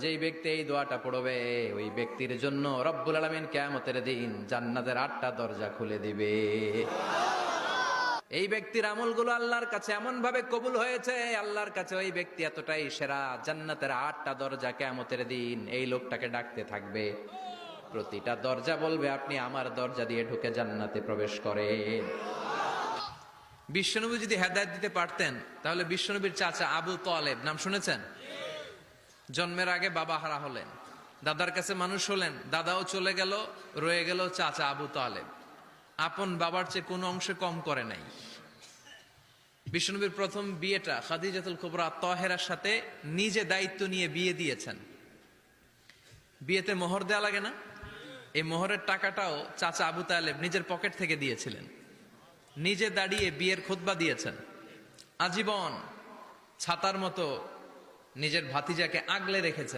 যেই ব্যক্তি এই দোয়াটা পড়বে ওই ব্যক্তির জন্য রব্বুল আলামিন কিয়ামতের দিন জান্নাতের 8টা দরজা খুলে দিবে। এই ব্যক্তির আমলগুলো আল্লাহর কাছে এমন ভাবে কবুল হয়েছে, আল্লাহর কাছে ওই ব্যক্তি এতটাই সেরা, জান্নাতের 8টা দরজা কিয়ামতের দিন এই লোকটাকে ডাকতে থাকবে। প্রতিটা দরজা বলবে, আপনি আমার দরজা দিয়ে ঢুকে জান্নাতে প্রবেশ করেন। বিশ্বনবী যদি হেদায়েত দিতে পারতেন তাহলে বিশ্বনবীর চাচা আবু তালেব নাম শুনেছেন? জন্মের আগে বাবা হারা হলেন, দাদার কাছে মানুষ হলেন, দাদাও চলে গেল, রয়ে গেল চাচা আবু তালেব। আপন বাবার চেয়ে কোনো অংশে কম করে নাই। বিশ্বনবীর প্রথম বিয়েটা খাদিজাতুল কুবরা তাহেরার সাথে নিজে দায়িত্ব নিয়ে বিয়ে দিয়েছেন। বিয়েতে মোহর দেয়া লাগে না? এই মোহরের টাকাটাও চাচা আবু তালেব নিজের পকেট থেকে দিয়েছিলেন। নিজে দাঁড়িয়ে বিয়ের খুতবা দিয়েছেন। আজীবন ছাতার মতো নিজের ভাতিজাকে আগলে রেখেছেন।